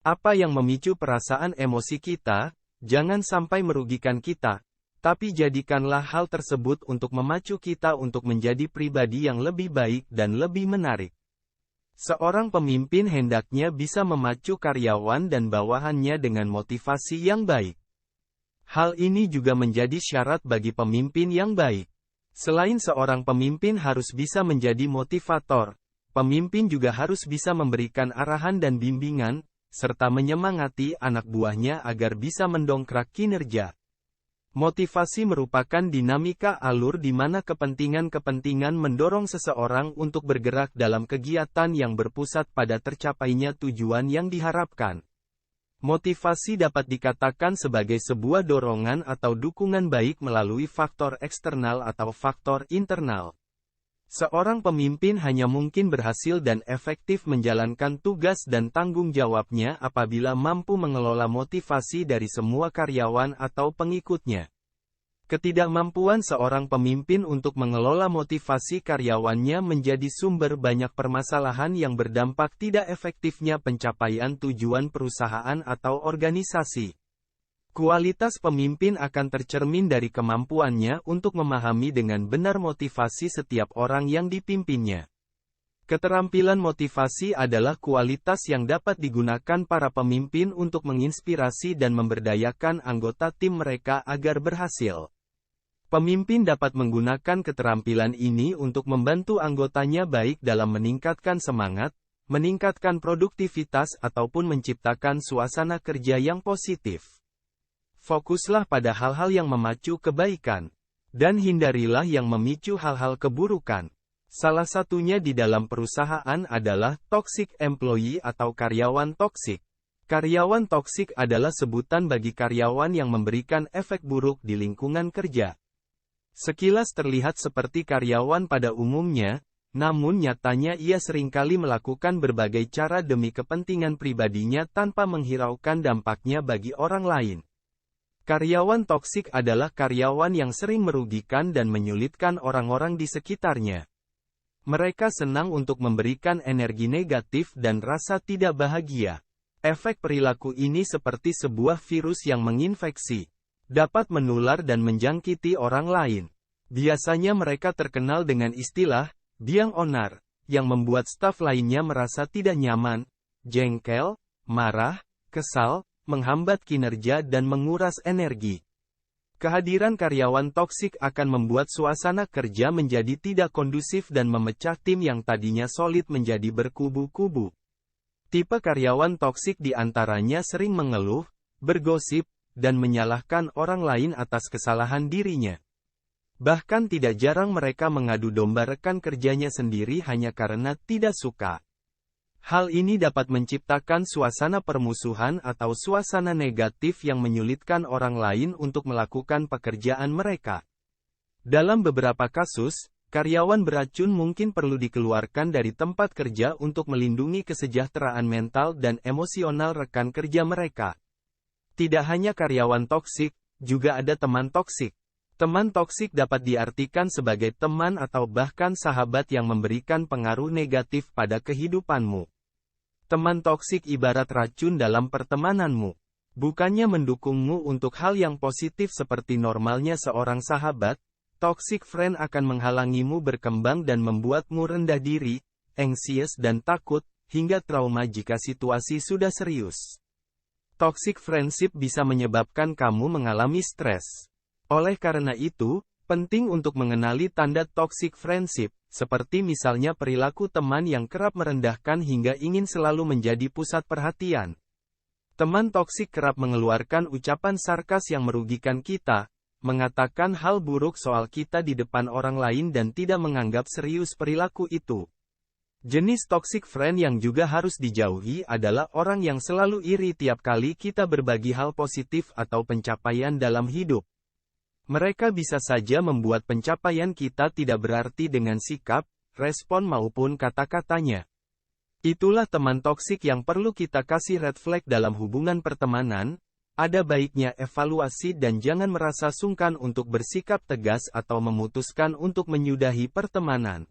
Apa yang memicu perasaan emosi kita, jangan sampai merugikan kita, tapi jadikanlah hal tersebut untuk memacu kita untuk menjadi pribadi yang lebih baik dan lebih menarik. Seorang pemimpin hendaknya bisa memacu karyawan dan bawahannya dengan motivasi yang baik. Hal ini juga menjadi syarat bagi pemimpin yang baik. Selain seorang pemimpin harus bisa menjadi motivator, pemimpin juga harus bisa memberikan arahan dan bimbingan, serta menyemangati anak buahnya agar bisa mendongkrak kinerja. Motivasi merupakan dinamika alur di mana kepentingan-kepentingan mendorong seseorang untuk bergerak dalam kegiatan yang berpusat pada tercapainya tujuan yang diharapkan. Motivasi dapat dikatakan sebagai sebuah dorongan atau dukungan baik melalui faktor eksternal atau faktor internal. Seorang pemimpin hanya mungkin berhasil dan efektif menjalankan tugas dan tanggung jawabnya apabila mampu mengelola motivasi dari semua karyawan atau pengikutnya. Ketidakmampuan seorang pemimpin untuk mengelola motivasi karyawannya menjadi sumber banyak permasalahan yang berdampak tidak efektifnya pencapaian tujuan perusahaan atau organisasi. Kualitas pemimpin akan tercermin dari kemampuannya untuk memahami dengan benar motivasi setiap orang yang dipimpinnya. Keterampilan motivasi adalah kualitas yang dapat digunakan para pemimpin untuk menginspirasi dan memberdayakan anggota tim mereka agar berhasil. Pemimpin dapat menggunakan keterampilan ini untuk membantu anggotanya baik dalam meningkatkan semangat, meningkatkan produktivitas ataupun menciptakan suasana kerja yang positif. Fokuslah pada hal-hal yang memacu kebaikan, dan hindarilah yang memicu hal-hal keburukan. Salah satunya di dalam perusahaan adalah toxic employee atau karyawan toksik. Karyawan toksik adalah sebutan bagi karyawan yang memberikan efek buruk di lingkungan kerja. Sekilas terlihat seperti karyawan pada umumnya, namun nyatanya ia seringkali melakukan berbagai cara demi kepentingan pribadinya tanpa menghiraukan dampaknya bagi orang lain. Karyawan toksik adalah karyawan yang sering merugikan dan menyulitkan orang-orang di sekitarnya. Mereka senang untuk memberikan energi negatif dan rasa tidak bahagia. Efek perilaku ini seperti sebuah virus yang menginfeksi, dapat menular dan menjangkiti orang lain. Biasanya mereka terkenal dengan istilah biang onar, yang membuat staf lainnya merasa tidak nyaman, jengkel, marah, kesal, menghambat kinerja dan menguras energi. Kehadiran karyawan toksik akan membuat suasana kerja menjadi tidak kondusif dan memecah tim yang tadinya solid menjadi berkubu-kubu. Tipe karyawan toksik diantaranya sering mengeluh, bergosip, dan menyalahkan orang lain atas kesalahan dirinya. Bahkan tidak jarang mereka mengadu domba rekan kerjanya sendiri hanya karena tidak suka. Hal ini dapat menciptakan suasana permusuhan atau suasana negatif yang menyulitkan orang lain untuk melakukan pekerjaan mereka. Dalam beberapa kasus, karyawan beracun mungkin perlu dikeluarkan dari tempat kerja untuk melindungi kesejahteraan mental dan emosional rekan kerja mereka. Tidak hanya karyawan toksik, juga ada teman toksik. Teman toksik dapat diartikan sebagai teman atau bahkan sahabat yang memberikan pengaruh negatif pada kehidupanmu. Teman toksik ibarat racun dalam pertemananmu. Bukannya mendukungmu untuk hal yang positif seperti normalnya seorang sahabat, toxic friend akan menghalangimu berkembang dan membuatmu rendah diri, anxious dan takut, hingga trauma jika situasi sudah serius. Toxic friendship bisa menyebabkan kamu mengalami stres. Oleh karena itu, penting untuk mengenali tanda toxic friendship, seperti misalnya perilaku teman yang kerap merendahkan hingga ingin selalu menjadi pusat perhatian. Teman toksik kerap mengeluarkan ucapan sarkas yang merugikan kita, mengatakan hal buruk soal kita di depan orang lain dan tidak menganggap serius perilaku itu. Jenis toxic friend yang juga harus dijauhi adalah orang yang selalu iri tiap kali kita berbagi hal positif atau pencapaian dalam hidup. Mereka bisa saja membuat pencapaian kita tidak berarti dengan sikap, respon maupun kata-katanya. Itulah teman toksik yang perlu kita kasih red flag dalam hubungan pertemanan. Ada baiknya evaluasi dan jangan merasa sungkan untuk bersikap tegas atau memutuskan untuk menyudahi pertemanan.